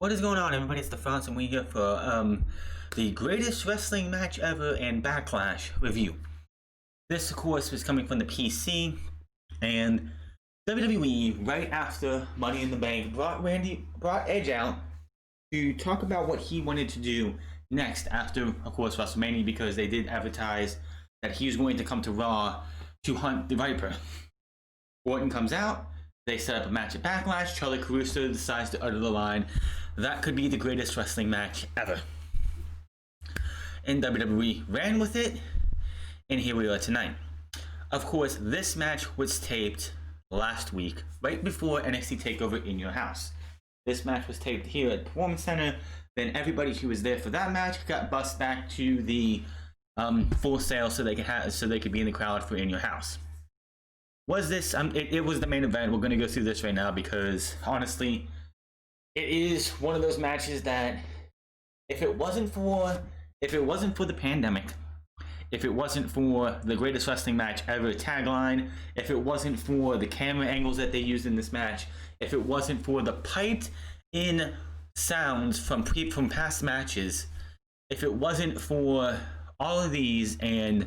What is going on, everybody? It's the Franz, and we're here for the greatest wrestling match ever and Backlash review. This, of course, was coming from the PC, and WWE, right after Money in the Bank, brought Edge out to talk about what he wanted to do next after, of course, WrestleMania, because they did advertise that he was going to come to Raw to hunt the Viper. Orton comes out. They set up a match at Backlash. Charlie Caruso decides to utter the line, "That could be the greatest wrestling match ever." And WWE ran with it, and here we are tonight. Of course, this match was taped last week, right before NXT TakeOver in Your House. This match was taped here at the Performance Center. Then everybody who was there for that match got bussed back to the Full Sail so they could be in the crowd for In Your House. Was this? It was the main event. We're going to go through this right now because honestly, it is one of those matches that if it wasn't for the pandemic, if it wasn't for the greatest wrestling match ever tagline, if it wasn't for the camera angles that they used in this match, if it wasn't for the piped in sounds from past matches, if it wasn't for all of these and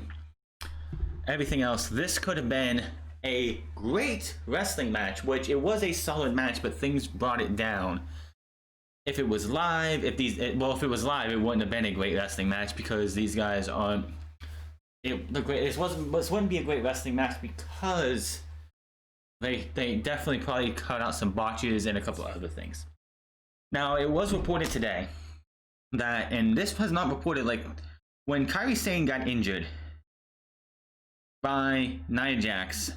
everything else, this could have been a great wrestling match, which it was a solid match, but things brought it down. If it was live, if it was live, it wouldn't have been a great wrestling match because these guys aren't. This wouldn't be a great wrestling match because they definitely probably cut out some botches and a couple of other things. Now, it was reported today that, and this was not reported, like when Kairi Sane got injured by Nia Jax,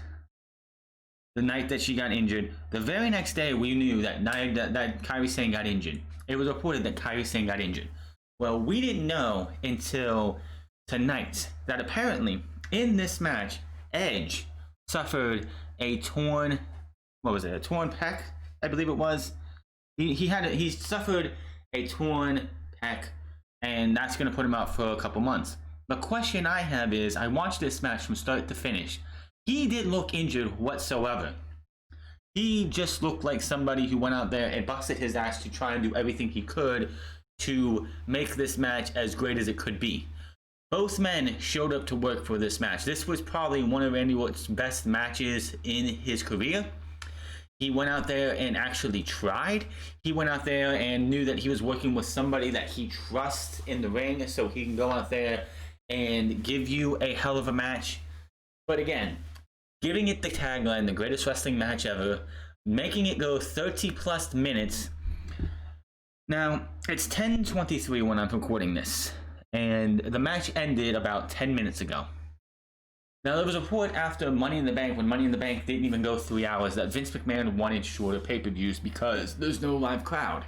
the night that she got injured, the very next day we knew that Kairi Sane got injured. It was reported that Kairi Sane got injured. Well, we didn't know until tonight that apparently in this match, Edge suffered a torn pec, I believe it was. He suffered a torn pec, and that's going to put him out for a couple months. The question I have is, I watched this match from start to finish. He didn't look injured whatsoever. He just looked like somebody who went out there and busted his ass to try and do everything he could to make this match as great as it could be. Both men showed up to work for this match. This was probably one of Randy Orton's best matches in his career. He went out there and actually tried. He went out there and knew that he was working with somebody that he trusts in the ring, so he can go out there and give you a hell of a match. But again, giving it the tagline, the greatest wrestling match ever, making it go 30 plus minutes. Now, it's 10:23 when I'm recording this, and the match ended about 10 minutes ago. Now, there was a report after Money in the Bank, when Money in the Bank didn't even go 3 hours, that Vince McMahon wanted shorter pay-per-views because there's no live crowd.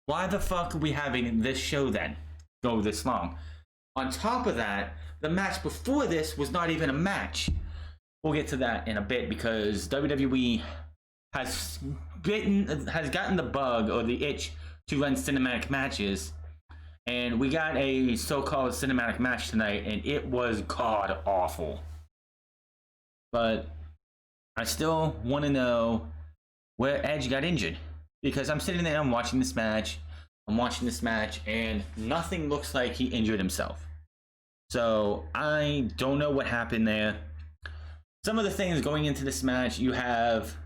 Why the fuck are we having this show then go this long? On top of that, the match before this was not even a match. We'll get to that in a bit because WWE has gotten the bug or the itch to run cinematic matches. And we got a so-called cinematic match tonight, and it was god awful. But I still want to know where Edge got injured. Because I'm sitting there, I'm watching this match, and nothing looks like he injured himself. So I don't know what happened there. Some of the things going into this match, you have,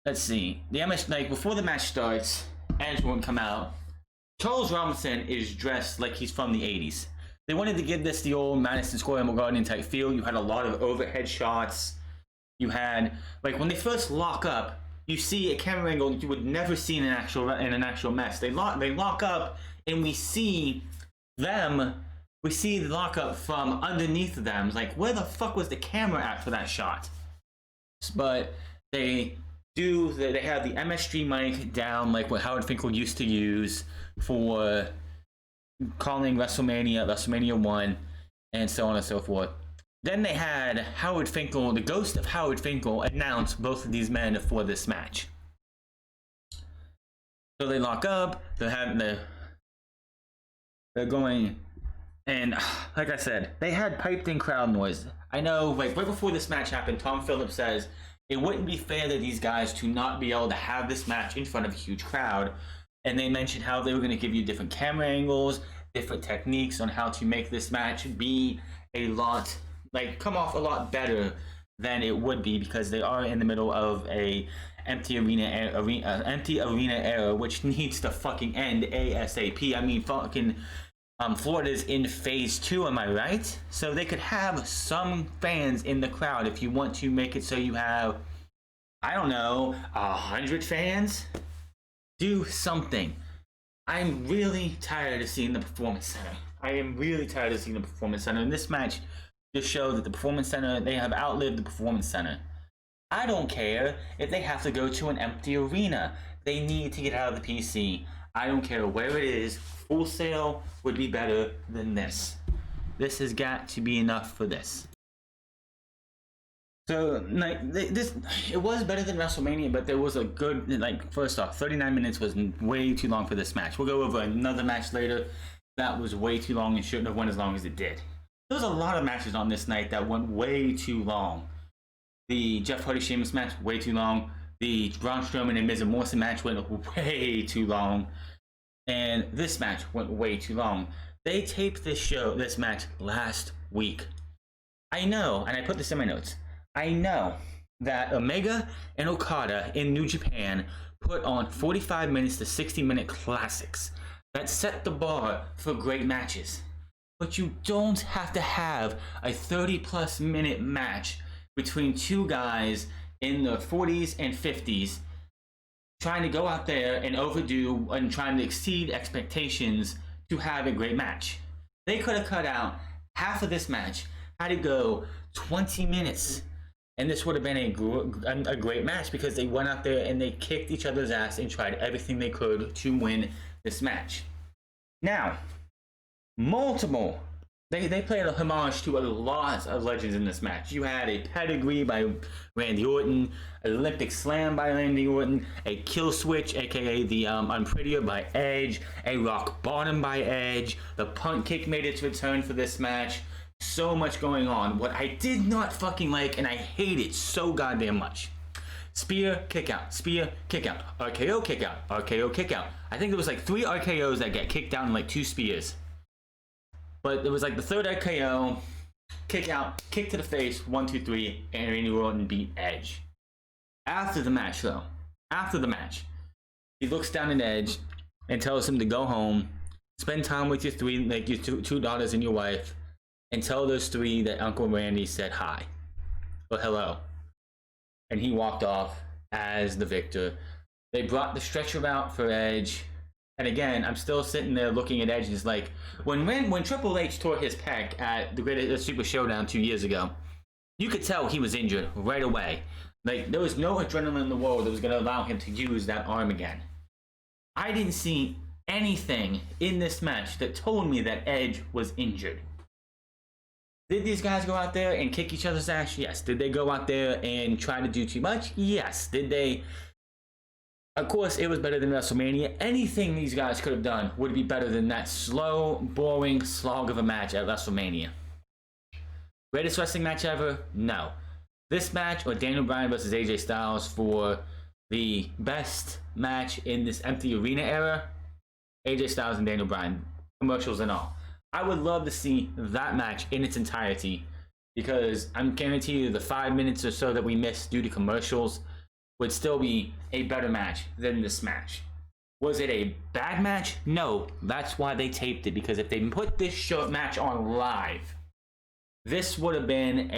let's see, the MS, like before the match starts, Edge won't come out. Charles Robinson is dressed like he's from the 80s. They wanted to give this the old Madison Square Garden type feel. You had a lot of overhead shots. You had, like when they first lock up, you see a camera angle you would never see in an actual match. They lock up, and we see them. We see the lockup from underneath them. Like, where the fuck was the camera at for that shot? But they have the MSG mic down like what Howard Finkel used to use for calling WrestleMania 1, and so on and so forth. Then they had Howard Finkel, the ghost of Howard Finkel, announce both of these men for this match. So they lock up, they're going. And like I said, they had piped in crowd noise. I know, like right before this match happened, Tom Phillips says It wouldn't be fair to these guys to not be able to have this match in front of a huge crowd. And they mentioned how they were going to give you different camera angles, different techniques on how to make this match be a lot, like, come off a lot better than it would be, because they are in the middle of a empty arena era, which needs to fucking end ASAP. I mean, fucking Florida's in phase 2, am I right? So they could have some fans in the crowd if you want to make it so you have, I don't know, 100 fans. Do something. I'm really tired of seeing the Performance Center. I am really tired of seeing the Performance Center. And this match just showed that the Performance Center, they have outlived the Performance Center. I don't care if they have to go to an empty arena. They need to get out of the PC. I don't care where it is. Full Sail would be better than this. This has got to be enough for this. So, like, it was better than WrestleMania, but there was a good, like, first off, 39 minutes was way too long for this match. We'll go over another match later that was way too long and shouldn't have went as long as it did. There was a lot of matches on this night that went way too long. The Jeff Hardy Sheamus match, way too long. The Braun Strowman and Miz and Morrison match went way too long. And this match went way too long. They taped this match last week. I know, and I put this in my notes, I know that Omega and Okada in New Japan put on 45 minutes to 60-minute classics that set the bar for great matches. But you don't have to have a 30-plus minute match between two guys in the 40s and 50s trying to go out there and overdo and trying to exceed expectations to have a great match. They could have cut out half of this match, had it go 20 minutes, and this would have been a great match, because they went out there and they kicked each other's ass and tried everything they could to win this match. Now, they played a homage to a lot of legends in this match. You had a pedigree by Randy Orton, an Olympic slam by Randy Orton, a kill switch, aka the Unprettier by Edge, a rock bottom by Edge. The punt kick made its return for this match. So much going on. What I did not fucking like, and I hate it so goddamn much. Spear, kick out, spear, kick out, RKO, kick out, RKO, kick out. I think there was like 3 RKOs that get kicked out and like 2 spears. But it was like the third RKO, kick out, kick to the face, 1, 2, 3, and Randy Orton beat Edge. After the match, though, he looks down at Edge and tells him to go home, spend time with your two daughters and your wife, and tell those 3 that Uncle Randy said hi or hello. And he walked off as the victor. They brought the stretcher out for Edge. And again, I'm still sitting there looking at Edge, and it's like, when Triple H tore his pec at the Greatest Super Showdown 2 years ago, you could tell he was injured right away. Like, there was no adrenaline in the world that was going to allow him to use that arm again. I didn't see anything in this match that told me that Edge was injured. Did these guys go out there and kick each other's ass? Yes. Did they go out there and try to do too much? Yes. Did they? Of course, it was better than WrestleMania. Anything these guys could have done would be better than that slow, boring slog of a match at WrestleMania. Greatest wrestling match ever? No. This match, or Daniel Bryan versus AJ Styles for the best match in this empty arena era, AJ Styles and Daniel Bryan, commercials and all. I would love to see that match in its entirety, because I'm guaranteeing you the 5 minutes or so that we missed due to commercials would still be a better match than this match. Was it a bad match? No. That's why they taped it, because if they put this short match on live, this would have been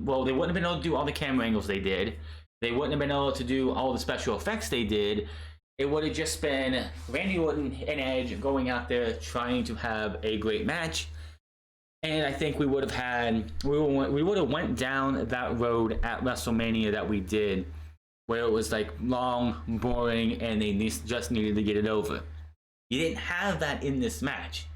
well, they wouldn't have been able to do all the camera angles they did. They wouldn't have been able to do all the special effects they did. It would have just been Randy Orton and Edge going out there trying to have a great match. And I think we would have went down that road at WrestleMania that we did, where it was like long, boring, and they just needed to get it over. You didn't have that in this match.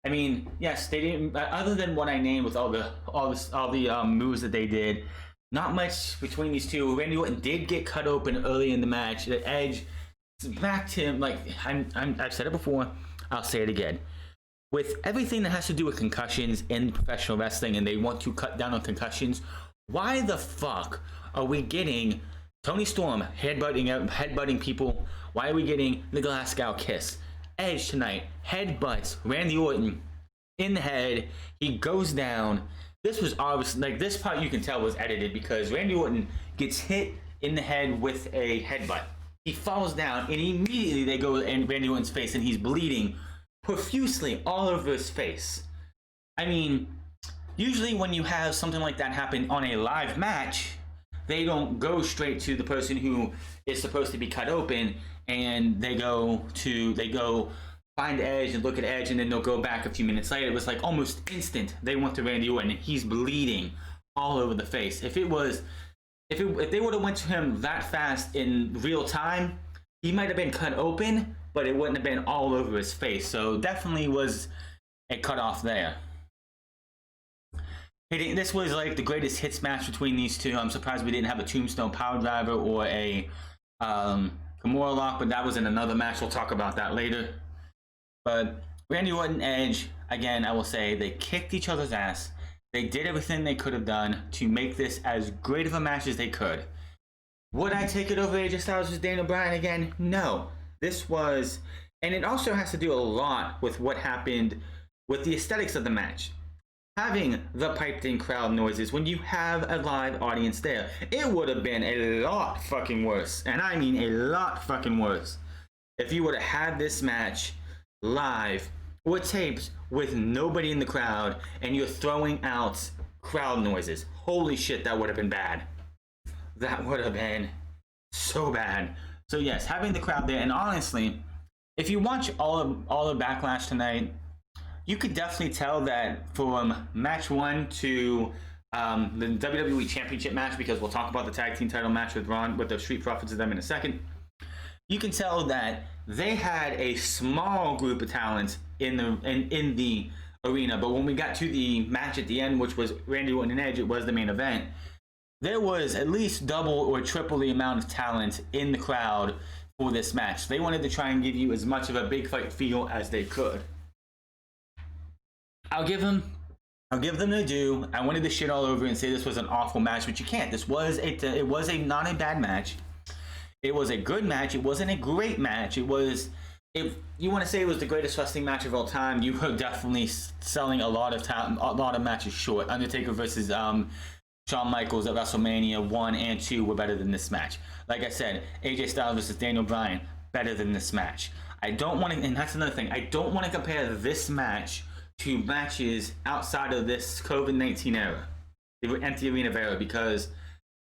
I mean, yes, they didn't. Other than what I named with all the moves that they did, not much between these two. Randy Orton did get cut open early in the match. The Edge backed him. Like I've said it before, I'll say it again. With everything that has to do with concussions in professional wrestling, and they want to cut down on concussions, Why the fuck are we getting Tony Storm headbutting people? Why are we getting the Glasgow kiss? Edge tonight headbutts Randy Orton in the head. He goes down. This was obvious. Like, this part you can tell was edited because Randy Orton gets hit in the head with a headbutt. He falls down and immediately they go in Randy Orton's face and he's bleeding profusely all over his face. I mean, usually when you have something like that happen on a live match, they don't go straight to the person who is supposed to be cut open and they go find Edge and look at Edge and then they'll go back a few minutes later. It was like almost instant. They went to Randy Orton and he's bleeding all over the face. If they would have went to him that fast in real time, he might have been cut open, but it wouldn't have been all over his face. So definitely was a cutoff there. This was like the greatest hits match between these two. I'm surprised we didn't have a Tombstone Power Driver or a Kimura Lock, but that was in another match. We'll talk about that later. But Randy Orton, Edge, again, I will say they kicked each other's ass. They did everything they could have done to make this as great of a match as they could. Would I take it over AJ Styles versus Daniel Bryan again? No. This was, and it also has to do a lot with what happened with the aesthetics of the match. Having the piped-in crowd noises when you have a live audience there, it would have been a lot fucking worse, and I mean a lot fucking worse, if you would have had this match live or taped with nobody in the crowd and you're throwing out crowd noises. Holy shit, that would have been bad. That would have been so bad. So yes, having the crowd there, and honestly, if you watch all of Backlash tonight, you could definitely tell that from match 1 to the WWE Championship match, because we'll talk about the tag team title match with the Street Profits of them in a second. You can tell that they had a small group of talent in the arena, but when we got to the match at the end, which was Randy Orton and Edge, it was the main event. There was at least double or triple the amount of talent in the crowd for this match. They wanted to try and give you as much of a big fight feel as they could. I'll give them their due. I wanted to shit all over and say this was an awful match, but you can't. It was not a bad match. It was a good match. It wasn't a great match. It was, if you want to say it was the greatest wrestling match of all time, you were definitely selling a lot of matches short. Undertaker versus Shawn Michaels at WrestleMania 1 and 2 were better than this match. Like I said, AJ Styles versus Daniel Bryan, better than this match. I don't want to, and that's another thing, I don't want to compare this match to matches outside of this COVID-19 era, the empty arena era, because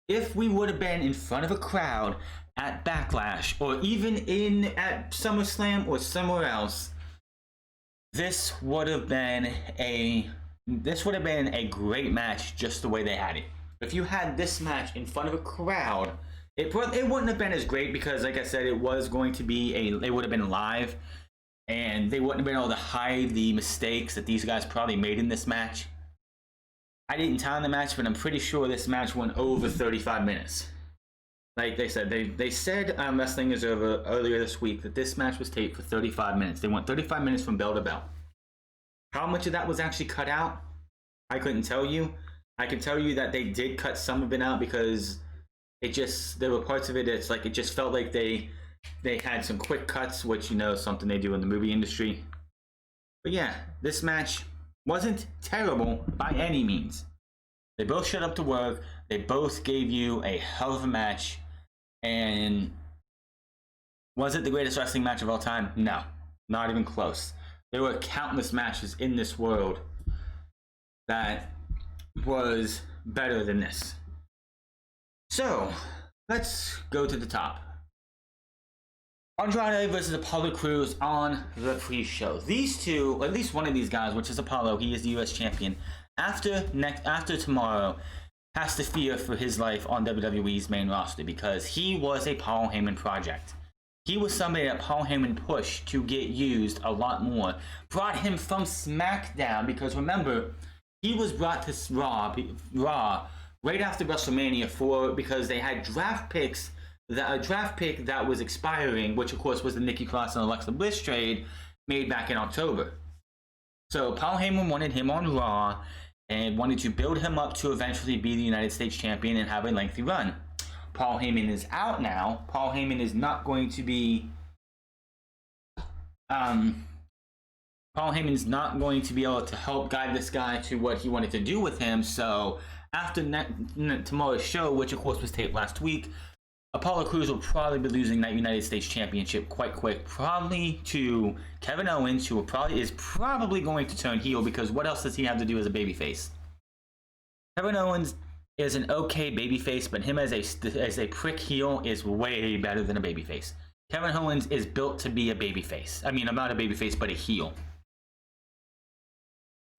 if we would have been in front of a crowd at Backlash or even at SummerSlam or somewhere else, this would have been a great match just the way they had it. If you had this match in front of a crowd, it wouldn't have been as great because, like I said, it was going to be it would have been live, and they wouldn't have been able to hide the mistakes that these guys probably made in this match. I didn't time the match, but I'm pretty sure this match went over 35 minutes. Like they said, they said Wrestling Is Over earlier this week that this match was taped for 35 minutes. They went 35 minutes from bell to bell. How much of that was actually cut out? I couldn't tell you. I can tell you that they did cut some of it out because there were parts of it that's like, it just felt like they had some quick cuts, which, you know, something they do in the movie industry. But yeah, this match wasn't terrible by any means. They both showed up to work. They both gave you a hell of a match. And was it the greatest wrestling match of all time? No, not even close. There were countless matches in this world that was better than this. So, let's go to the top. Andrade versus Apollo Crews on the pre-show. These two, or at least one of these guys, which is Apollo, he is the U.S. champion, after tomorrow, has to fear for his life on WWE's main roster because he was a Paul Heyman project. He was somebody that Paul Heyman pushed to get used a lot more. Brought him from SmackDown because, remember, he was brought to Raw right after WrestleMania because they had draft picks. A draft pick that was expiring, which of course was the Nikki Cross and Alexa Bliss trade made back in October. So Paul Heyman wanted him on Raw, and wanted to build him up to eventually be the United States champion and have a lengthy run. Paul Heyman is out now. Paul Heyman is not going to be Paul Heyman's not going to be able to help guide this guy to what he wanted to do with him. So after tomorrow's show, which of course was taped last week, Apollo Crews will probably be losing that United States Championship quite quick, probably to Kevin Owens, who is probably going to turn heel, because what else does he have to do as a babyface? Kevin Owens is an okay babyface, but him as a prick heel is way better than a babyface. Kevin Owens is built to be a babyface. I mean, I'm not a babyface, but a heel.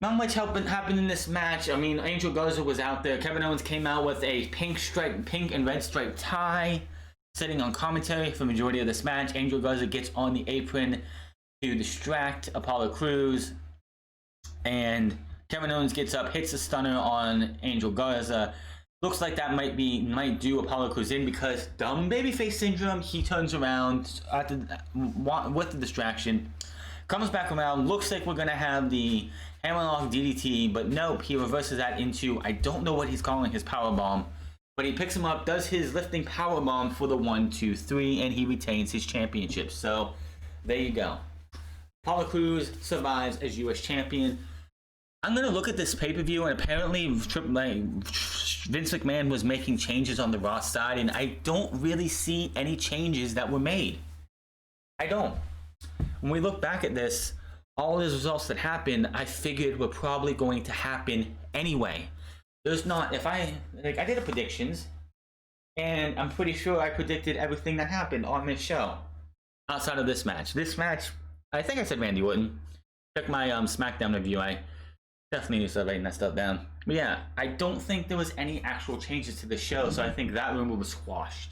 Not much happened in this match. I mean, Angel Garza was out there. Kevin Owens came out with a pink and red striped tie, sitting on commentary for the majority of this match. Angel Garza gets on the apron to distract Apollo Crews, and Kevin Owens gets up, hits a stunner on Angel Garza. Looks like that might do Apollo Crews in, because dumb babyface syndrome. He turns around with the distraction, comes back around. Looks like we're gonna have the hammerlock DDT, but nope, he reverses that into, I don't know what he's calling his power bomb, but he picks him up, does his lifting power bomb for the 1, 2, 3, and he retains his championship. So there you go. Apollo Crews survives as U.S. champion. I'm gonna look at this pay-per-view, and apparently Vince McMahon was making changes on the Raw side, and I don't really see any changes that were made. I don't. When we look back at this, all the results that happened, I figured were probably going to happen anyway. There's not, I did a predictions, and I'm pretty sure I predicted everything that happened on this show. Outside of this match. This match, I think I said Randy Orton. Check my SmackDown review. I definitely need to start writing that stuff down. But yeah, I don't think there was any actual changes to the show, so I think that rumor was squashed.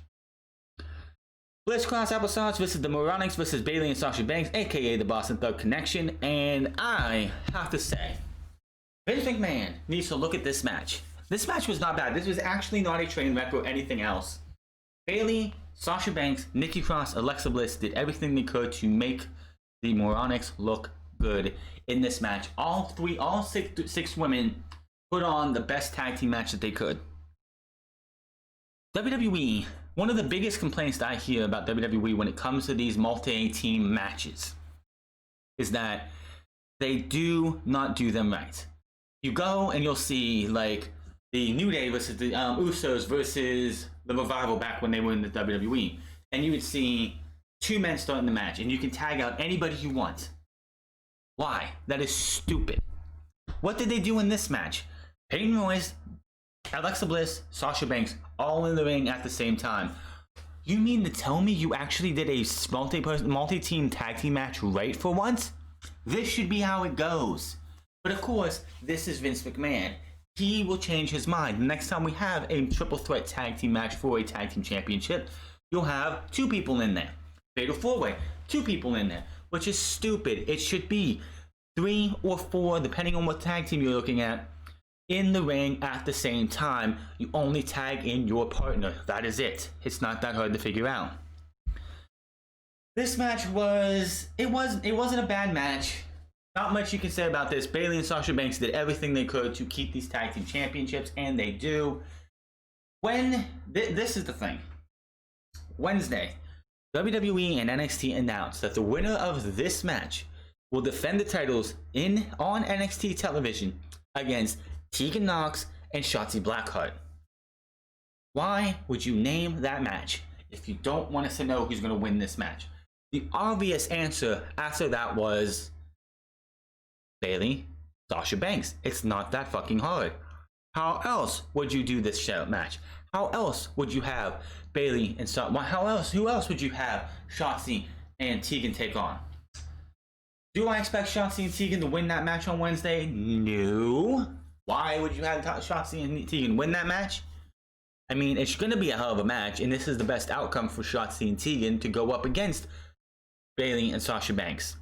Bliss Cross Applesauce versus the Moronics versus Bayley and Sasha Banks, aka the Boston Thug Connection, and I have to say, Vince McMahon needs to look at this match. This match was not bad. This was actually not a train wreck or anything else. Bayley, Sasha Banks, Nikki Cross, Alexa Bliss did everything they could to make the Moronics look good in this match. All six women put on the best tag team match that they could. WWE, one of the biggest complaints that I hear about WWE when it comes to these multi-team matches is that they do not do them right. You go and you'll see like the New Day versus the Usos versus the Revival back when they were in the WWE, and you would see two men starting the match, and you can tag out anybody you want. Why? That is stupid. What did they do in this match? Peyton Royce, Alexa Bliss, Sasha Banks, all in the ring at the same time. You mean to tell me you actually did a multi-team tag team match right for once? This should be how it goes. But of course, this is Vince McMahon. He will change his mind. The next time we have a triple threat tag team match for a tag team championship, you'll have two people in there. Fatal 4-way, two people in there, which is stupid. It should be 3 or 4, depending on what tag team you're looking at, in the ring at the same time. You only tag in your partner. That is it. It's not that hard to figure out. This match wasn't a bad match. Not much you can say about this. Bayley and Sasha Banks did everything they could to keep these tag team championships, and they do. This is the thing. Wednesday, WWE and NXT announced that the winner of this match will defend the titles on NXT television against Tegan Nox and Shotzi Blackheart. Why would you name that match if you don't want us to know who's going to win this match? The obvious answer after that was Bayley, Sasha Banks. It's not that fucking hard. How else would you do this match? How else would you have Bayley and Sasha? Who else would you have Shotzi and Tegan take on? Do I expect Shotzi and Tegan to win that match on Wednesday? No. Why would you have Shotzi and Tegan win that match? I mean, it's going to be a hell of a match, and this is the best outcome for Shotzi and Tegan to go up against Bayley and Sasha Banks.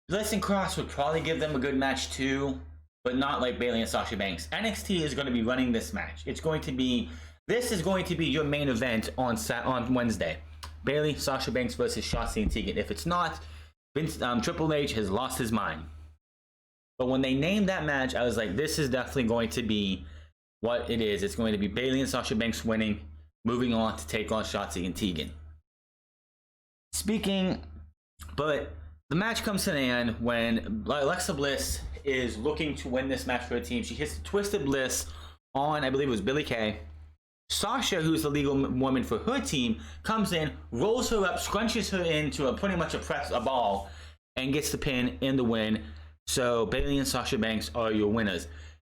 Bliss and Cross would probably give them a good match too, but not like Bayley and Sasha Banks. NXT is going to be running this match. This is going to be your main event on Wednesday. Bayley, Sasha Banks versus Shotzi and Tegan. If it's not, Triple H has lost his mind. But when they named that match, I was like, this is definitely going to be what it is. It's going to be Bayley and Sasha Banks winning, moving on to take on Shotzi and Tegan. But the match comes to an end when Alexa Bliss is looking to win this match for her team. She hits the Twisted Bliss on, I believe it was Billie Kay. Sasha, who's the legal woman for her team, comes in, rolls her up, scrunches her into pretty much a ball, and gets the pin in the win. So Bayley and Sasha Banks are your winners.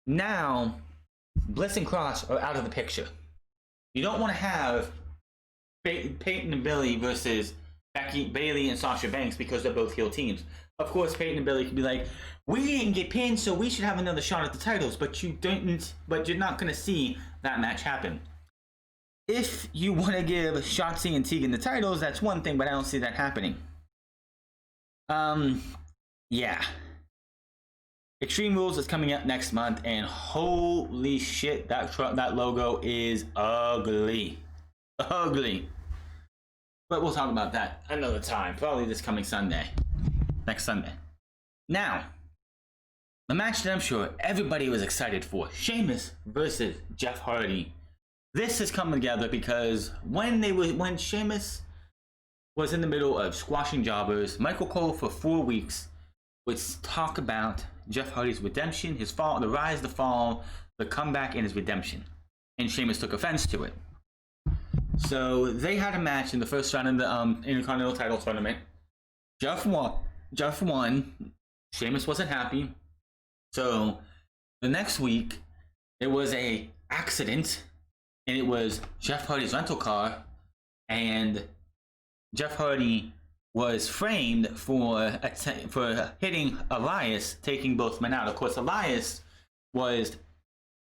Now, Bliss and Cross are out of the picture. You don't want to have Peyton and Billie versus Bayley and Sasha Banks because they're both heel teams. Of course, Peyton and Billie could be like, we didn't get pinned, so we should have another shot at the titles. But you didn't. But you're not going to see that match happen. If you want to give Shotzi and Tegan the titles, that's one thing, but I don't see that happening. Yeah. Extreme Rules is coming up next month, and holy shit, that logo is ugly. Ugly. But we'll talk about that another time, probably this coming Sunday. Next Sunday. Now, the match that I'm sure everybody was excited for, Sheamus versus Jeff Hardy. This has come together because when Sheamus was in the middle of squashing jobbers, Michael Cole for 4 weeks would talk about Jeff Hardy's redemption, his fall, the rise, the fall, the comeback, and his redemption. And Sheamus took offense to it. So they had a match in the first round of the Intercontinental title tournament. Jeff won. Sheamus wasn't happy. So the next week, there was a accident, and it was Jeff Hardy's rental car, and Jeff Hardy was framed for hitting Elias, taking both men out. Of course, Elias was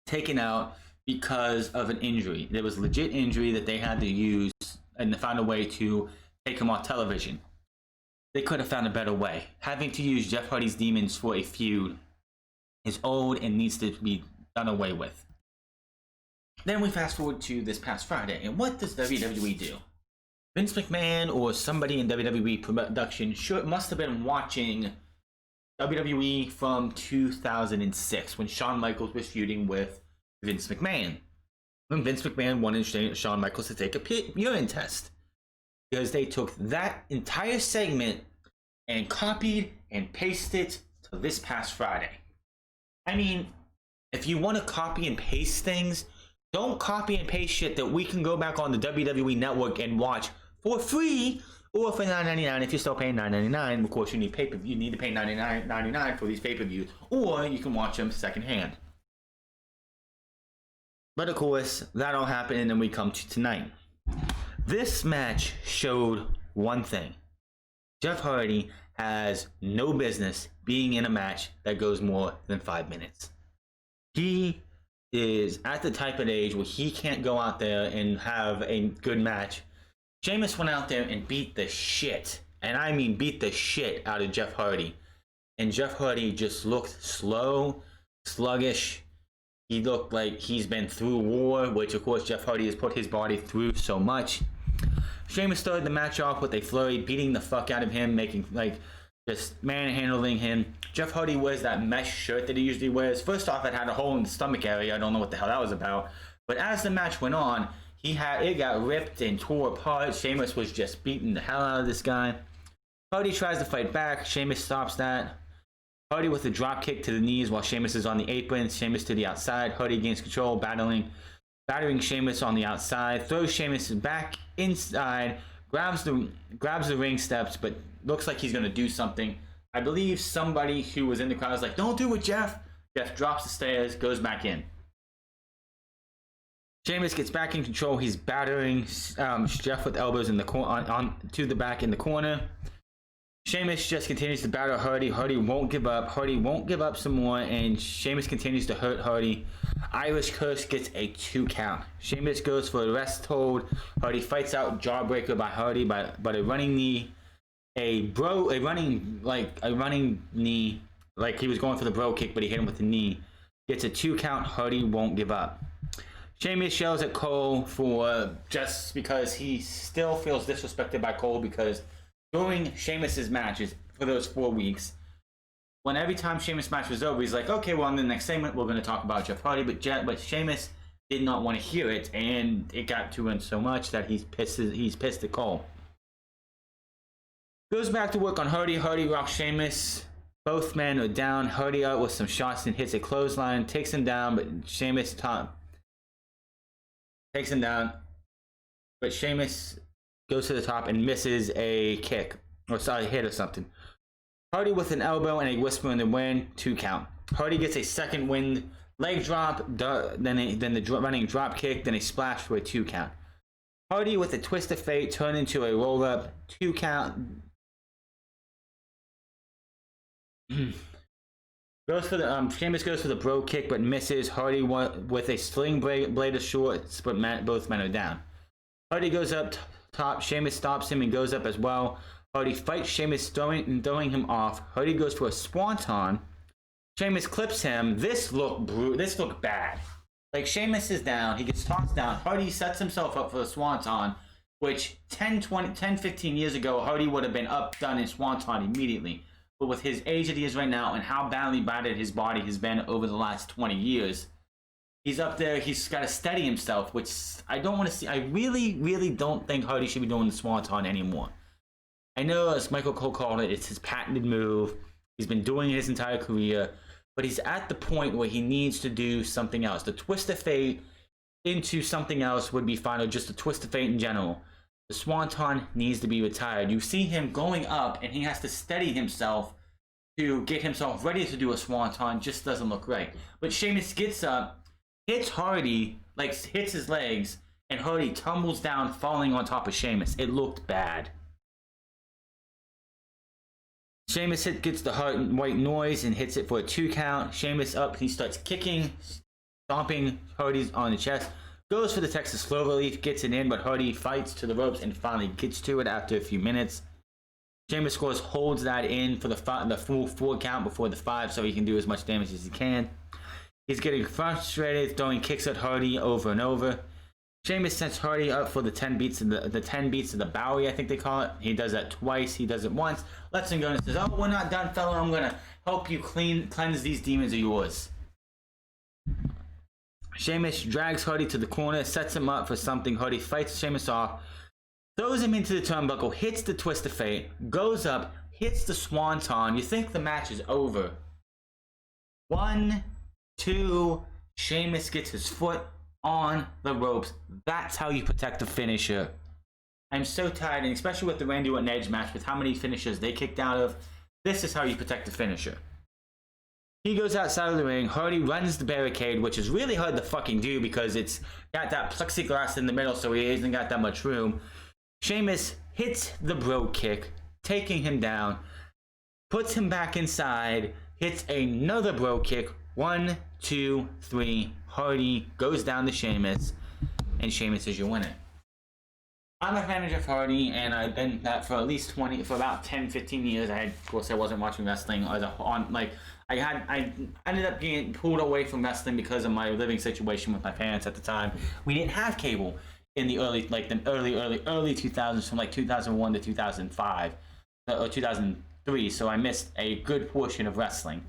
taken out because of an injury. There was a legit injury that they had to use, and they found a way to take him off television. They could have found a better way. Having to use Jeff Hardy's demons for a feud is old and needs to be done away with. Then we fast forward to this past Friday, and what does WWE do? Vince McMahon or somebody in WWE production must have been watching WWE from 2006 when Shawn Michaels was feuding with Vince McMahon. When Vince McMahon wanted Shawn Michaels to take a urine test. Because they took that entire segment and copied and pasted it to this past Friday. I mean, if you want to copy and paste things, don't copy and paste shit that we can go back on the WWE network and watch for free or for $9.99 if you're still paying $9.99. Of course, you need pay-per-view. You need to pay $99.99 for these pay-per-views, or you can watch them secondhand. But of course, that'll happen, and then we come to tonight. This match showed one thing. Jeff Hardy has no business being in a match that goes more than 5 minutes. He is at the type of age where he can't go out there and have a good match. Sheamus went out there and beat the shit, and I mean beat the shit out of Jeff Hardy. And Jeff Hardy just looked slow, sluggish. He looked like he's been through war, which of course Jeff Hardy has put his body through so much. Sheamus started the match off with a flurry, beating the fuck out of him, making just manhandling him. Jeff Hardy wears that mesh shirt that he usually wears. First off, it had a hole in the stomach area. I don't know what the hell that was about. But as the match went on, it got ripped and tore apart. Sheamus was just beating the hell out of this guy. Hardy tries to fight back. Sheamus stops that. Hardy with a drop kick to the knees while Sheamus is on the apron. Sheamus to the outside. Hardy gains control, battering Sheamus on the outside. Throws Sheamus back inside. Grabs the ring steps, but looks like he's going to do something. I believe somebody who was in the crowd was like, "Don't do it, Jeff." Jeff drops the stairs, goes back in. Sheamus gets back in control. He's battering Jeff with elbows in the on to the back in the corner. Sheamus just continues to batter Hardy. Hardy won't give up. Hardy won't give up some more, and Sheamus continues to hurt Hardy. Irish Curse gets a 2 count. Sheamus goes for a rest hold. Hardy fights out Jawbreaker by Hardy but a running knee. A running knee, like he was going for the bro kick, but he hit him with the knee. Gets a 2 count. Hardy won't give up. Sheamus yells at Cole for just because he still feels disrespected by Cole, because during Sheamus's matches for those 4 weeks, when every time Sheamus' match was over, he's like, okay, well, in the next segment, we're going to talk about Jeff Hardy. But Sheamus did not want to hear it, and it got to him so much that he's pissed at Cole. Goes back to work on Hardy. Hardy rocks Sheamus. Both men are down. Hardy out with some shots and hits a clothesline. Takes him down, but Sheamus takes him down. But Sheamus goes to the top and misses a kick. Or sorry, hit or something. Hardy with an elbow and a whisper in the wind. 2 count. Hardy gets a second wind leg drop. Then the running drop kick. Then a splash for a 2 count. Hardy with a twist of fate turned into a roll up. 2 count. Sheamus goes for the bro kick but misses. Hardy with a sling blade of shorts, but both men are down. Hardy goes up top. Sheamus stops him and goes up as well. Hardy fights Sheamus, throwing him off. Hardy goes for a swanton. Sheamus clips him. This looked bad. Like, Sheamus is down. He gets tossed down. Hardy sets himself up for a swanton, which 10, 15 years ago, Hardy would have been up, done in swanton immediately. But with his age that he is right now and how badly battered his body has been over the last 20 years, he's up there. He's got to steady himself, which I don't want to see. I really, really don't think Hardy should be doing the swanton anymore. I know, as Michael Cole called it, it's his patented move. He's been doing it his entire career. But he's at the point where he needs to do something else. The twist of fate into something else would be fine, or just a twist of fate in general. The swanton needs to be retired. You see him going up, and he has to steady himself to get himself ready to do a swanton. Just doesn't look right. But Sheamus gets up, hits Hardy, like hits his legs, and Hardy tumbles down, falling on top of Sheamus. It looked bad. Sheamus gets the white noise and hits it for a 2 count. Sheamus up, he starts kicking, stomping Hardy's on the chest. Goes for the Texas Cloverleaf, gets it in, but Hardy fights to the ropes and finally gets to it after a few minutes. Sheamus, of course, holds that in for the full 4 count before the 5 so he can do as much damage as he can. He's getting frustrated, throwing kicks at Hardy over and over. Sheamus sets Hardy up for the 10 beats of the 10 beats of the Bowie, I think they call it. He does that twice. He does it once. Lets him go and says, "Oh, we're not done, fella. I'm gonna help you cleanse these demons of yours." Sheamus drags Hardy to the corner, sets him up for something. Hardy fights Sheamus off, throws him into the turnbuckle, hits the twist of fate, goes up, hits the swanton. You think the match is over. 1, 2, Sheamus gets his foot on the ropes. That's how you protect the finisher. I'm so tired, and especially with the Randy Orton Edge match, with how many finishers they kicked out of, this is how you protect the finisher. He goes outside of the ring. Hardy runs the barricade, which is really hard to fucking do because it's got that plexiglass in the middle, so he hasn't got that much room. Sheamus hits the bro kick, taking him down, puts him back inside, hits another bro kick. 1, 2, 3. Hardy goes down to Sheamus, and Sheamus is your winner. I'm a fan of Jeff Hardy, and I've been that for at least for about 10, 15 years. Of course, I wasn't watching wrestling I ended up being pulled away from wrestling because of my living situation with my parents at the time. We didn't have cable in the early 2000s, from like 2001 to 2005 or 2003. So I missed a good portion of wrestling.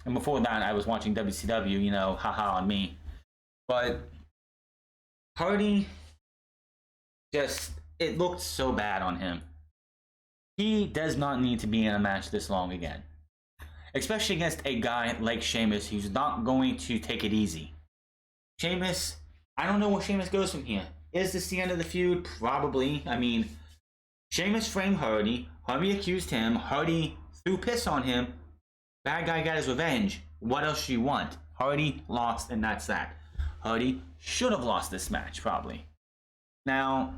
And before that, I was watching WCW. You know, haha on me. But Hardy, it looked so bad on him. He does not need to be in a match this long again. Especially against a guy like Sheamus, who's not going to take it easy. Sheamus, I don't know where Sheamus goes from here. Is this the end of the feud? Probably. I mean, Sheamus framed Hardy. Hardy accused him. Hardy threw piss on him. Bad guy got his revenge. What else do you want? Hardy lost, and that's that. Hardy should have lost this match, probably. Now,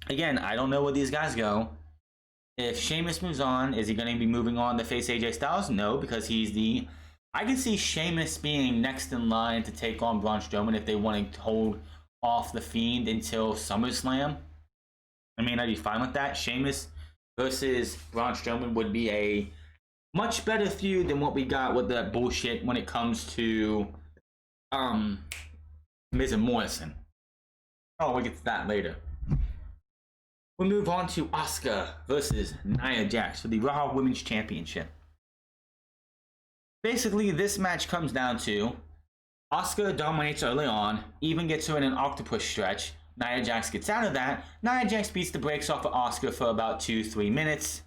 again, I don't know where these guys go. If Sheamus moves on, is he going to be moving on to face AJ Styles? No, because I can see Sheamus being next in line to take on Braun Strowman if they want to hold off the Fiend until SummerSlam. I mean, I'd be fine with that. Sheamus versus Braun Strowman would be a much better feud than what we got with that bullshit when it comes to Miz and Morrison. Oh, we'll get to that later. We move on to Asuka versus Nia Jax for the Raw Women's Championship. Basically, this match comes down to Asuka dominates early on, even gets her in an octopus stretch. Nia Jax gets out of that. Nia Jax beats the brakes off of Asuka for about 2-3 minutes.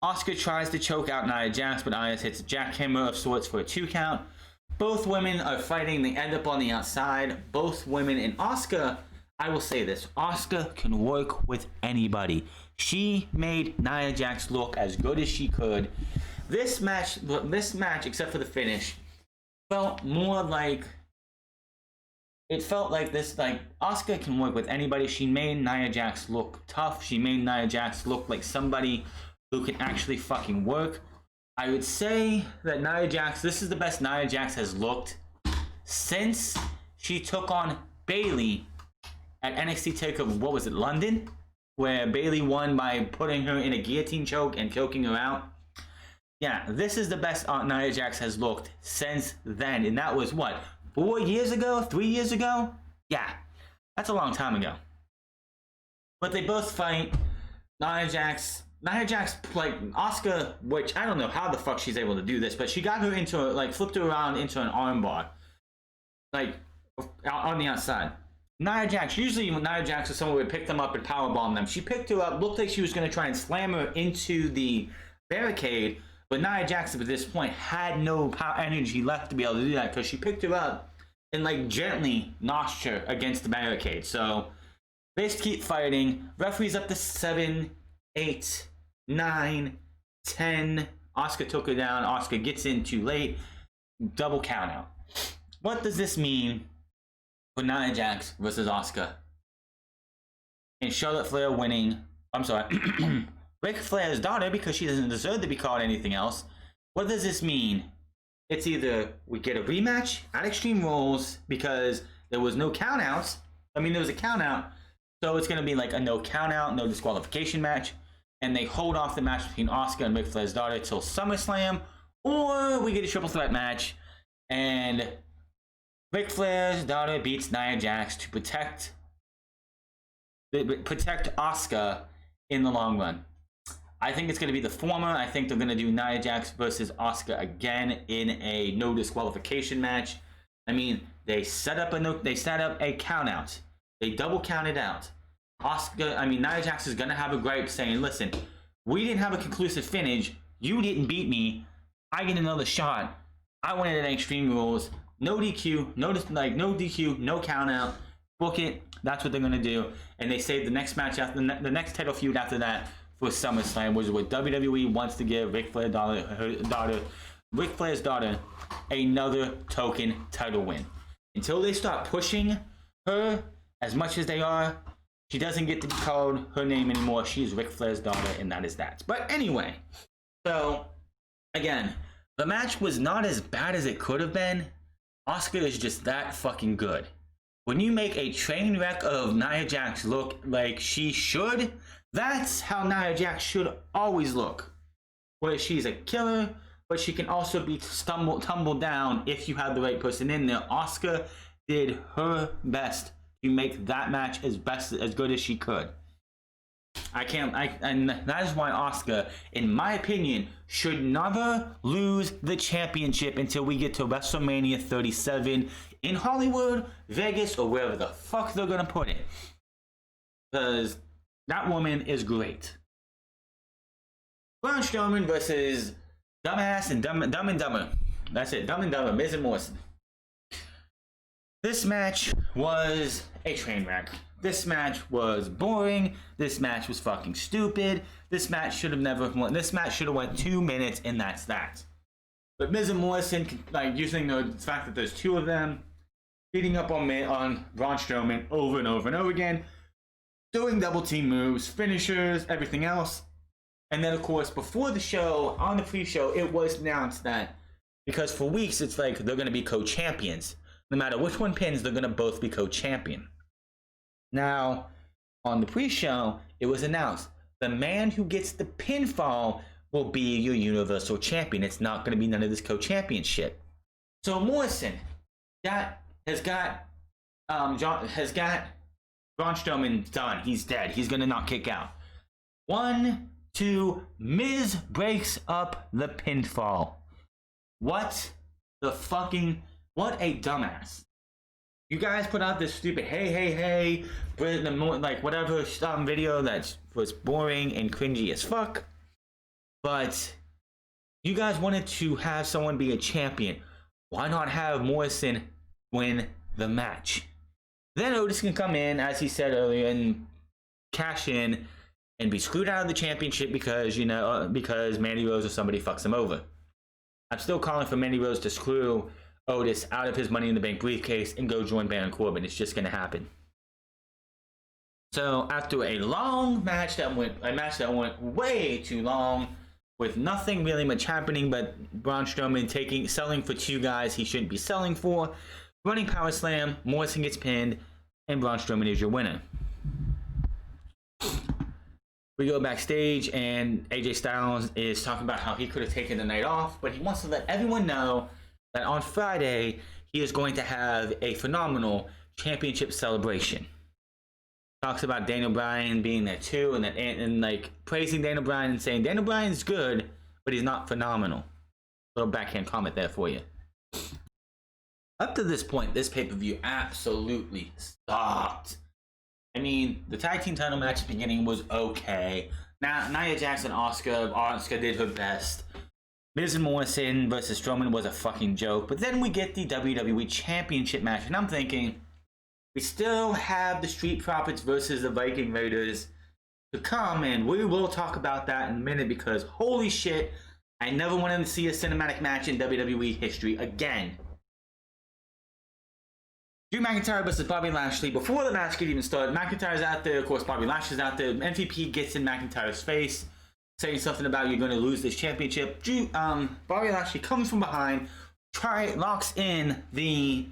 Asuka tries to choke out Nia Jax, but Nia hits a jackhammer of sorts for a 2 count. Both women are fighting. They end up on the outside. Both women, and Asuka, I will say this, Asuka can work with anybody. She made Nia Jax look as good as she could. This match, except for the finish, felt more like, it felt like this, like, Asuka can work with anybody. She made Nia Jax look tough. She made Nia Jax look like somebody who can actually fucking work. I would say that Nia Jax, this is the best Nia Jax has looked since she took on Bayley at NXT TakeOver, what was it, London? Where Bayley won by putting her in a guillotine choke and choking her out. Yeah, this is the best Nia Jax has looked since then. And that was what, 4 years ago? 3 years ago? Yeah, that's a long time ago. But they both fight. Nia Jax, like, Asuka, which I don't know how the fuck she's able to do this, but she got her into, like, flipped her around into an armbar. Like, on the outside. Nia Jax, usually when Nia Jax or someone would pick them up and powerbomb them, she picked her up, looked like she was going to try and slam her into the barricade, but Nia Jax at this point had no power energy left to be able to do that, because she picked her up and, like, gently noshed her against the barricade. So they just keep fighting. Referee's up to 7, 8, 9, 10. Asuka took her down. Asuka gets in too late. Double count out. What does this mean for Nia Jax versus Asuka? And Charlotte Flair winning. I'm sorry. Ric Flair's daughter, because she doesn't deserve to be called anything else. What does this mean? It's either we get a rematch at Extreme Rules, because there was no countouts. I mean, there was a countout. So it's going to be like a no countout, no disqualification match. And they hold off the match between Asuka and Ric Flair's daughter till SummerSlam. Or we get a triple threat match. And Ric Flair's daughter beats Nia Jax to protect Asuka in the long run. I think it's going to be the former. I think they're going to do Nia Jax versus Asuka again in a no disqualification match. I mean, they set up a count out. They double counted out. Nia Jax is going to have a gripe saying, listen, we didn't have a conclusive finish. You didn't beat me. I get another shot. I went at Extreme Rules. No DQ, no DQ, no count out. Book it. That's what they're going to do. And they saved the next match after the next title feud after that for SummerSlam, which is what WWE wants to give Ric Flair's daughter, another token title win. Until they start pushing her as much as they are, she doesn't get to be called her name anymore. She's Ric Flair's daughter, and that is that. But anyway, so again, the match was not as bad as it could have been. Asuka is just that fucking good. When you make a train wreck of Nia Jax look like she should, that's how Nia Jax should always look. Where she's a killer, but she can also be tumbled down if you have the right person in there. Asuka did her best to make that match as good as she could. And that is why Asuka, in my opinion, should never lose the championship until we get to WrestleMania 37 in Hollywood, Vegas, or wherever the fuck they're gonna put it. Because that woman is great. Braun Strowman versus Dumbass and Dumb and Dumber. That's it, Dumb and Dumber, Miz and Morrison. This match was a train wreck. This match was boring. This match was fucking stupid. This match should have never won. This match should have went 2 minutes, and that's that. But Miz and Morrison, like, using the fact that there's two of them, beating up on Braun Strowman over and over and over again, doing double team moves, finishers, everything else. And then, of course, before the show, on the pre-show, it was announced that, because for weeks it's like they're going to be co-champions. No matter which one pins, they're going to both be co-champion. Now, on the pre-show, it was announced the man who gets the pinfall will be your Universal Champion. It's not going to be none of this co-championship. So Morrison has got Braun Strowman done. He's dead. He's going to not kick out. 1, 2, Miz breaks up the pinfall. What the fucking, what a dumbass. You guys put out this stupid hey, like whatever video that was boring and cringy as fuck. But you guys wanted to have someone be a champion. Why not have Morrison win the match? Then Otis can come in, as he said earlier, and cash in and be screwed out of the championship because, you know, because Mandy Rose or somebody fucks him over. I'm still calling for Mandy Rose to screw Otis out of his Money in the Bank briefcase and go join Baron Corbin. It's just going to happen. So after a long match that went way too long, with nothing really much happening but Braun Strowman selling for two guys he shouldn't be selling for, running power slam, Morrison gets pinned, and Braun Strowman is your winner. We go backstage and AJ Styles is talking about how he could have taken the night off, but he wants to let everyone know that on Friday he is going to have a phenomenal championship celebration. Talks about Daniel Bryan being there too, and like praising Daniel Bryan and saying Daniel Bryan's good, but he's not phenomenal. Little backhand comment there for you. Up to this point, this pay-per-view absolutely sucked. I mean, the tag team title match at the beginning was okay. Now, Nia Jax and Asuka did her best. Miz and Morrison versus Strowman was a fucking joke. But then we get the WWE Championship match, and I'm thinking, we still have the Street Profits versus the Viking Raiders to come, and we will talk about that in a minute because holy shit, I never wanted to see a cinematic match in WWE history again. Drew McIntyre versus Bobby Lashley. Before the match could even start, McIntyre's out there. Of course, Bobby Lashley's out there. MVP gets in McIntyre's face, saying something about you're going to lose this championship. Bobby Lashley comes from behind, locks in the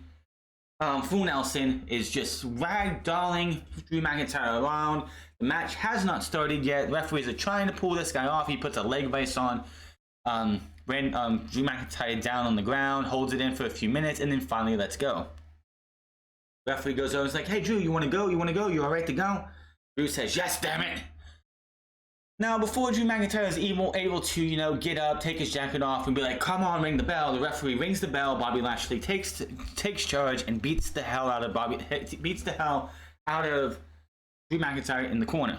Fu Nelson, is just ragdolling Drew McIntyre around. The match has not started yet. Referees are trying to pull this guy off. He puts a leg vice on Drew McIntyre down on the ground, holds it in for a few minutes, and then finally lets go. Referee goes over and is like, hey Drew, you want to go? You want to go? You all right to go? Drew says, yes, damn it. Now, before Drew McIntyre is able to, you know, get up, take his jacket off, and be like, come on, ring the bell, the referee rings the bell. Bobby Lashley takes charge and beats the hell out of Drew McIntyre in the corner.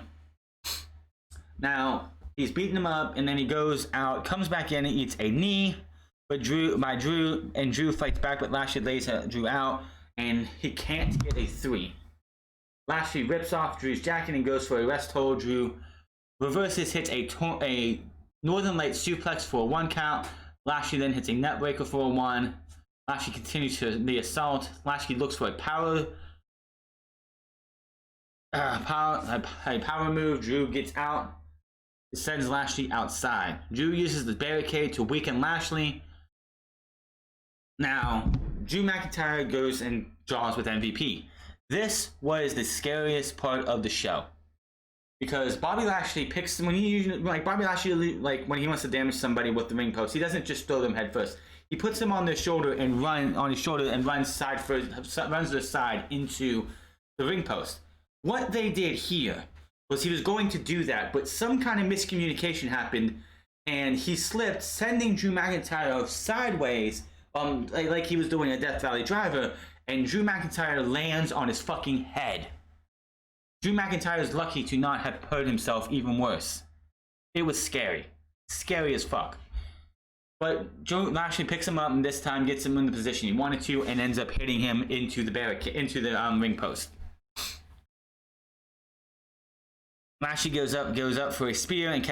Now, he's beating him up, and then he goes out, comes back in, and eats a knee Drew fights back, but Lashley lays Drew out, and he can't get a 3. Lashley rips off Drew's jacket and goes for a rest hold. Drew reverses, hits a Northern Lights suplex for a 1 count. Lashley then hits a net breaker for a 1. Lashley continues to the assault. Lashley looks for a power move. Drew gets out. It sends Lashley outside. Drew uses the barricade to weaken Lashley. Now, Drew McIntyre goes and draws with MVP. This was the scariest part of the show. Because Bobby Lashley picks, when he wants to damage somebody with the ring post, he doesn't just throw them head first. He puts them on their shoulder and runs their side into the ring post. What they did here was he was going to do that, but some kind of miscommunication happened, and he slipped, sending Drew McIntyre sideways, like he was doing a Death Valley Driver, and Drew McIntyre lands on his fucking head. Drew McIntyre is lucky to not have hurt himself even worse. It was scary. Scary as fuck. But Drew Lashley picks him up and this time gets him in the position he wanted to and ends up hitting him into the ring post. Lashley goes up for a spear and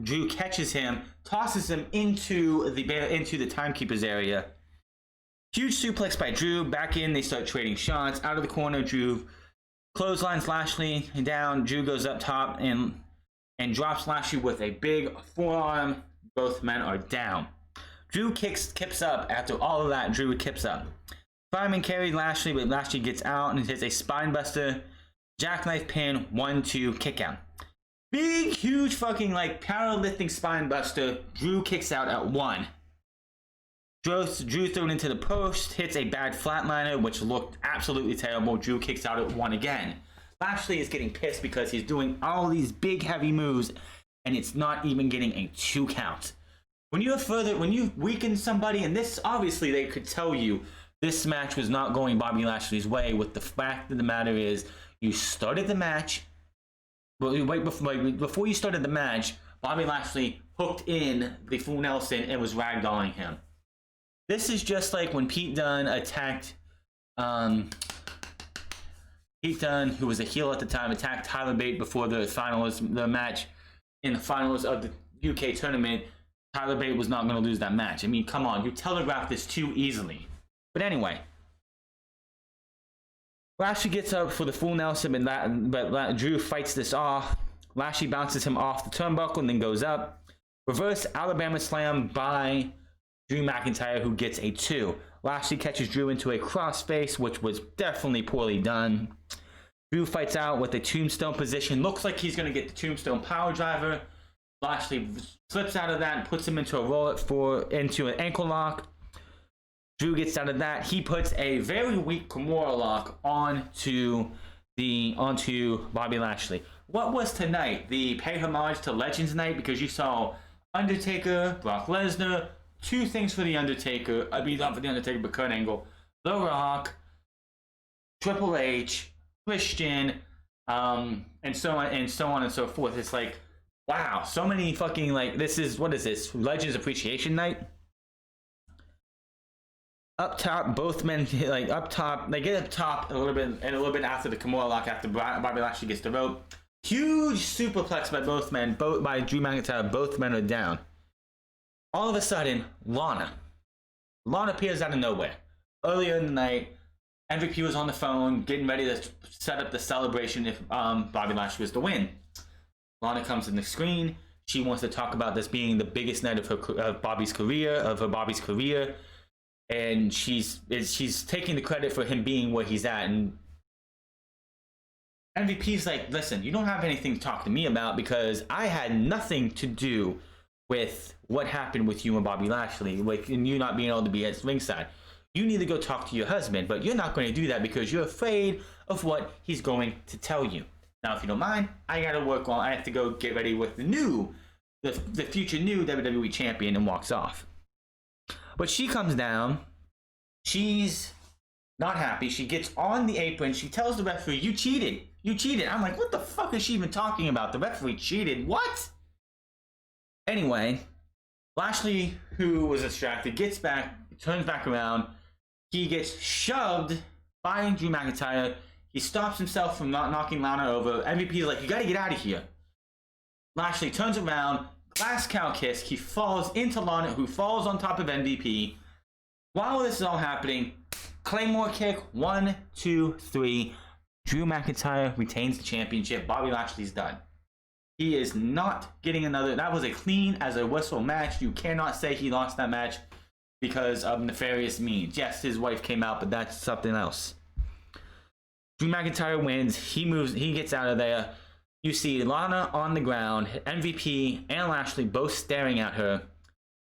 Drew catches him, tosses him into the timekeeper's area. Huge suplex by Drew. Back in, they start trading shots. Out of the corner, Drew clotheslines Lashley down. Drew goes up top and drops Lashley with a big forearm. Both men are down. Drew kips up. After all of that, Drew kips up. Fireman carried Lashley, but Lashley gets out and hits a spinebuster. Jackknife pin, 1-2 kick out. Big, huge fucking powerlifting spinebuster. Drew kicks out at 1. Drew thrown into the post, hits a bad flatliner, which looked absolutely terrible. Drew kicks out at 1 again. Lashley is getting pissed because he's doing all these big, heavy moves, and it's not even getting a 2 count. when you weaken somebody, and this obviously they could tell you this match was not going Bobby Lashley's way. With the fact of the matter is, you started the match, but before you started the match, Bobby Lashley hooked in the Full Nelson and was ragdolling him. This is just like when Pete Dunne attacked, Pete Dunne, who was a heel at the time, attacked Tyler Bate before the match in the finals of the UK tournament. Tyler Bate was not going to lose that match. I mean, come on, you telegraphed this too easily. But anyway, Lashley gets up for the Full Nelson, but Drew fights this off. Lashley bounces him off the turnbuckle and then goes up. Reverse Alabama slam by Drew McIntyre, who gets a 2. Lashley catches Drew into a crossface, which was definitely poorly done. Drew fights out with a tombstone position. Looks like he's going to get the tombstone power driver. Lashley slips out of that and puts him into into an ankle lock. Drew gets out of that. He puts a very weak Kimura lock onto Bobby Lashley. What was tonight? The pay homage to Legends night, because you saw Undertaker, Brock Lesnar, 2 things for the Undertaker. I mean, not for the Undertaker, but Kurt Angle, The Rock, Triple H, Christian, and so on and so forth. It's like, wow, so many fucking, like, what is this? Legends Appreciation Night? Up top, both men, like, up top, they get up top a little bit after the Kimura lock, after Bobby Lashley gets the rope. Huge superplex by both men, by Drew McIntyre. Both men are down. All of a sudden, Lana appears out of nowhere. Earlier in the night, MVP was on the phone, getting ready to set up the celebration if Bobby Lashley was to win. Lana comes in the screen. She wants to talk about this being the biggest night of Bobby's career, and she's taking the credit for him being where he's at. And MVP's like, listen, you don't have anything to talk to me about, because I had nothing to do with what happened with you and Bobby Lashley, like, and you not being able to be at ringside. You need to go talk to your husband, but you're not going to do that because you're afraid of what he's going to tell you. Now, if you don't mind, I have to go get ready with the future new WWE champion, and walks off. But she comes down. She's not happy. She gets on the apron. She tells the referee, you cheated. You cheated. I'm like, what the fuck is she even talking about? The referee cheated. What? Anyway, Lashley, who was distracted, gets back, turns back around. He gets shoved by Drew McIntyre. He stops himself from not knocking Lana over. MVP is like, you gotta get out of here. Lashley turns around, glass cow kiss. He falls into Lana, who falls on top of MVP. While this is all happening, Claymore kick, 1, 2, 3. Drew McIntyre retains the championship. Bobby Lashley's done. He is not getting another. That was a clean as a whistle match. You cannot say he lost that match because of nefarious means. Yes, his wife came out, but that's something else. Drew McIntyre wins. He gets out of there. You see Lana on the ground, MVP and Lashley both staring at her.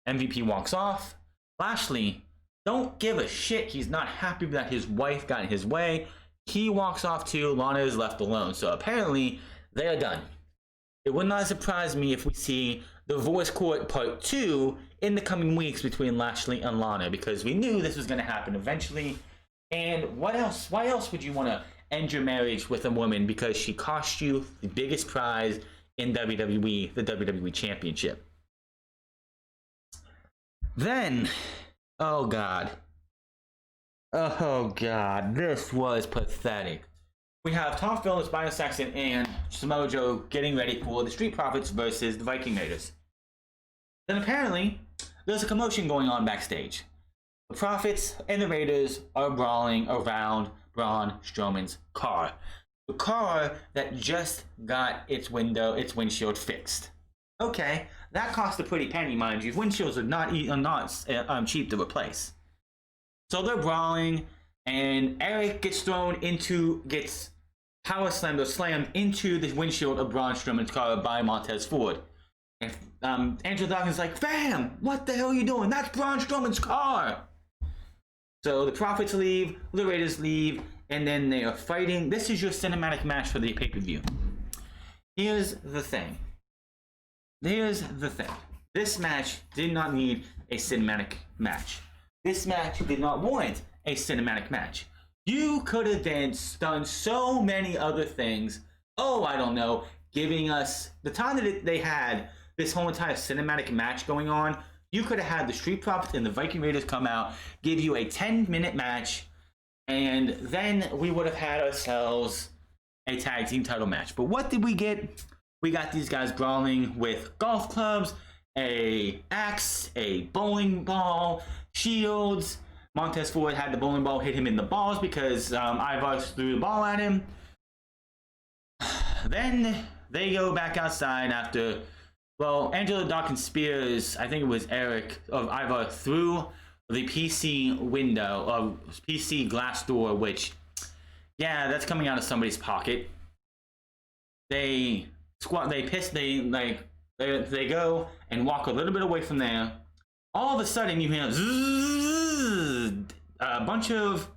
MVP walks off. Lashley don't give a shit. He's not happy that his wife got in his way. He walks off too. Lana is left alone. So apparently they are done. It would not surprise me if we see Divorce Court Part 2 in the coming weeks between Lashley and Lana, because we knew this was going to happen eventually. And what else? Why else would you want to end your marriage with a woman because she cost you the biggest prize in WWE, the WWE Championship? Then, oh God, this was pathetic. We have Tom Phillips, Byron Saxton, and Samoa Joe getting ready for the Street Profits versus the Viking Raiders. Then apparently, there's a commotion going on backstage. The Profits and the Raiders are brawling around Braun Strowman's car. The car that just got its windshield fixed. Okay, that cost a pretty penny, mind you. Windshields are not cheap to replace. So they're brawling, and Eric gets power slammed or slammed into the windshield of Braun Strowman's car by Montez Ford. And Angelo Dawkins like, fam, what the hell are you doing? That's Braun Strowman's car. So the Profits leave, the Raiders leave, and then they are fighting. This is your cinematic match for the pay-per-view. Here's the thing. This match did not need a cinematic match. This match did not warrant a cinematic match. You could have then done so many other things. Oh, I don't know, giving us the time that they had this whole entire cinematic match going on. You could have had the Street Profits and the Viking Raiders come out, give you a 10-minute match, and then we would have had ourselves a tag team title match. But what did we get? We got these guys brawling with golf clubs, a axe, a bowling ball, shields. Montez Ford had the bowling ball hit him in the balls because Ivar threw the ball at him. Then they go back outside after, well, Angelo Dawkins Spears, I think it was Eric of Ivar, through the PC window, of PC glass door, which, yeah, that's coming out of somebody's pocket. They squat, they piss, they go and walk a little bit away from there. All of a sudden, you hear a bunch of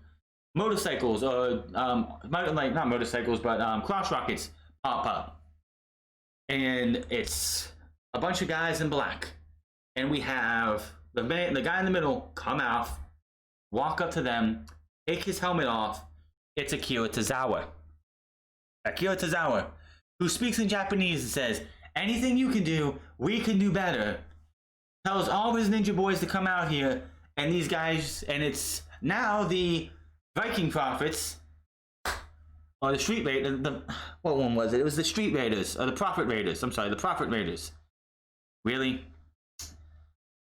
motorcycles, or like not motorcycles, but cross rockets pop up, and it's a bunch of guys in black, and we have the guy in the middle come out, walk up to them, take his helmet off. It's Akira Tozawa. Akira Tozawa, who speaks in Japanese and says, "Anything you can do, we can do better." Tells all of his ninja boys to come out here, and these guys, and it's now the Viking Profits, or the Street Raiders, what one was it? It was the Street Raiders, or the Profit Raiders. I'm sorry, the Profit Raiders. Really?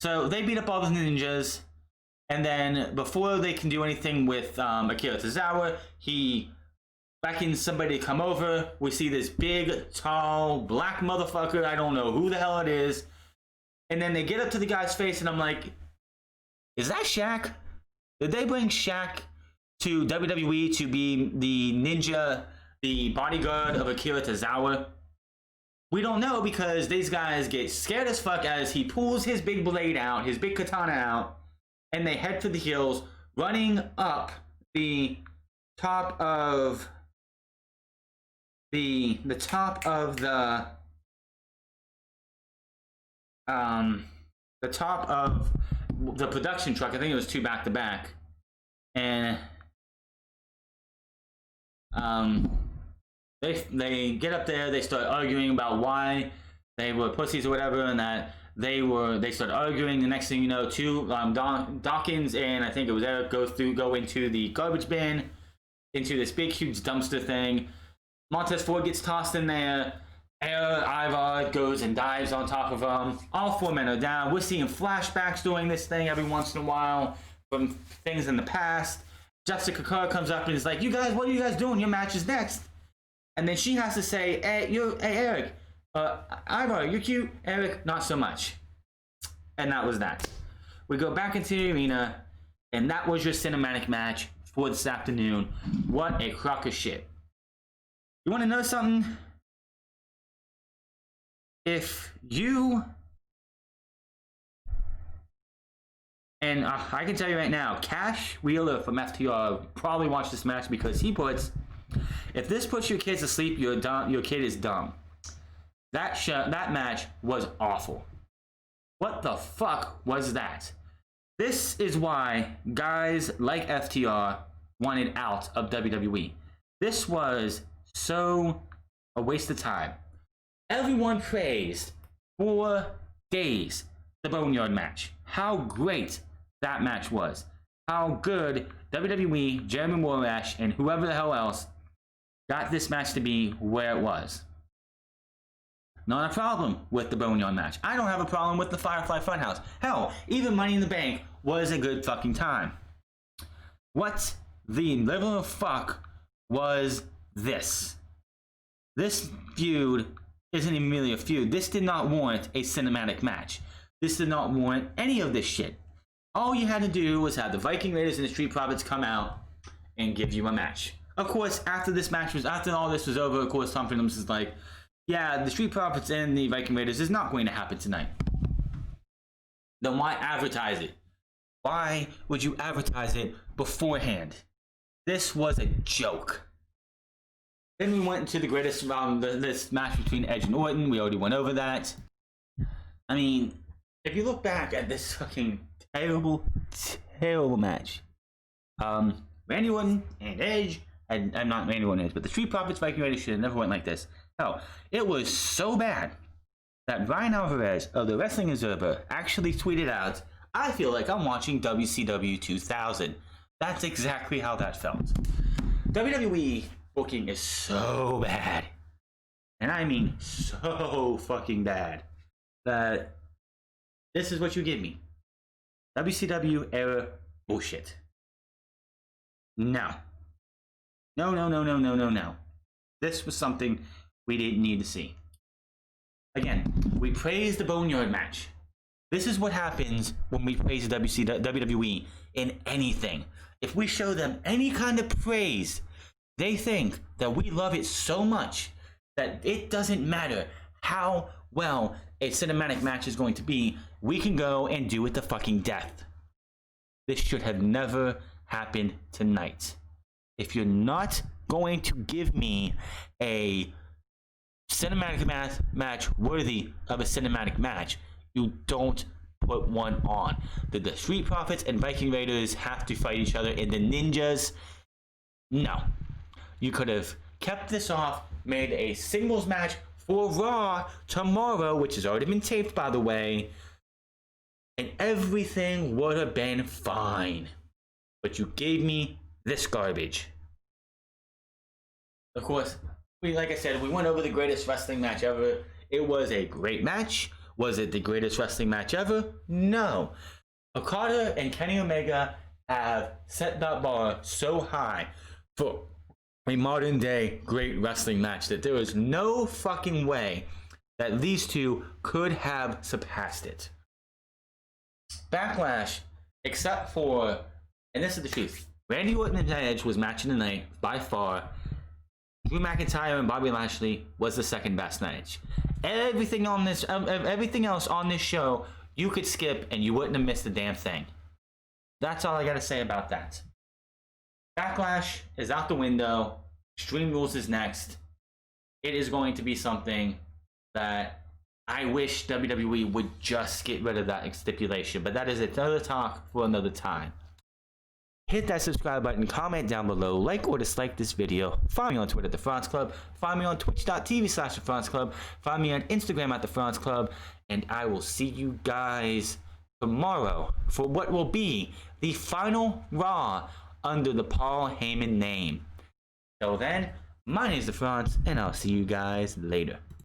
So they beat up all the ninjas, and then before they can do anything with Akira Tozawa, he beckons somebody to come over. We see this big, tall, black motherfucker. I don't know who the hell it is. And then they get up to the guy's face, and I'm like, is that Shaq? Did they bring Shaq to WWE to be the ninja, the bodyguard of Akira Tozawa? We don't know, because these guys get scared as fuck as he pulls his big blade out, his big katana out, and they head for the hills, running up the top of the top of the production truck. I think it was two back to back, and they get up there. They start arguing about why they were pussies or whatever, and that they start arguing. The next thing you know, Dawkins and I think it was Eric go into the garbage bin, into this big huge dumpster thing. Montez Ford gets tossed in there. Ivar goes and dives on top of them. All four men are down. We're seeing flashbacks doing this thing every once in a while from things in the past. Jessica Kerr comes up and is like, "You guys, what are you guys doing? Your match is next." And then she has to say, hey Eric, Ivar, you're cute. Eric, not so much. And that was that. We go back into the arena, and that was your cinematic match for this afternoon. What a crock of shit. You want to know something? If you, and I can tell you right now, Cash Wheeler from FTR probably watched this match, because he puts, if this puts your kids to sleep, you're dumb, your kid is dumb. That match was awful. What the fuck was that? This is why guys like FTR wanted out of WWE. This was so a waste of time. Everyone praised for days the Boneyard match. How great that match was. How good WWE, Jeremy Morash, and whoever the hell else got this match to be where it was. Not a problem with the Boneyard match. I don't have a problem with the Firefly Funhouse. Hell, even Money in the Bank was a good fucking time. What the level of fuck was this? This feud isn't even really a feud. This did not warrant a cinematic match. This did not warrant any of this shit. All you had to do was have the Viking Raiders and the Street Profits come out and give you a match. Of course, after all this was over, of course, Tom Phillips is like, yeah, the Street Profits and the Viking Raiders is not going to happen tonight. Then why advertise it? Why would you advertise it beforehand? This was a joke. Then we went into the greatest this match between Edge and Orton. We already went over that. I mean, if you look back at this fucking terrible, terrible match, Randy Orton and Edge, and I'm not Randy Orton and Edge, but the Street Profits Viking Raiders should have never went like this. Hell, it was so bad that Ryan Alvarez of the Wrestling Observer actually tweeted out, "I feel like I'm watching WCW 2000." That's exactly how that felt. WWE booking is so bad, and I mean so fucking bad, that this is what you give me. WCW era bullshit. No. No, no, no, no, no, no, no. This was something we didn't need to see. Again, we praise the Boneyard match. This is what happens when we praise the WWE in anything. If we show them any kind of praise, they think that we love it so much that it doesn't matter how well a cinematic match is going to be, we can go and do it to fucking death. This should have never happened tonight. If you're not going to give me a cinematic match worthy of a cinematic match, you don't put one on. Did the Street Profits and Viking Raiders have to fight each other in the Ninjas? No. You could have kept this off, made a singles match for Raw tomorrow, which has already been taped, by the way, and everything would have been fine. But you gave me this garbage. Of course, like I said, we went over the greatest wrestling match ever. It was a great match. Was it the greatest wrestling match ever? No. Okada and Kenny Omega have set that bar so high for a modern day great wrestling match that there is no fucking way that these two could have surpassed it. Backlash, except for, and this is the truth, Randy Orton and Edge was match of the night by far. Drew McIntyre and Bobby Lashley was the second best match. Everything else on this show, you could skip and you wouldn't have missed a damn thing. That's all I gotta say about that. Backlash is out the window. Extreme Rules is next. It is going to be something that I wish WWE would just get rid of that stipulation, but that is another talk for another time. Hit that subscribe button, comment down below, like or dislike this video. Follow me on Twitter at The France Club. Follow me on twitch.tv/The France Club. Follow me on Instagram at The France Club. And I will see you guys tomorrow for what will be the final Raw under the Paul Heyman name. Till then, my name is The France, and I'll see you guys later.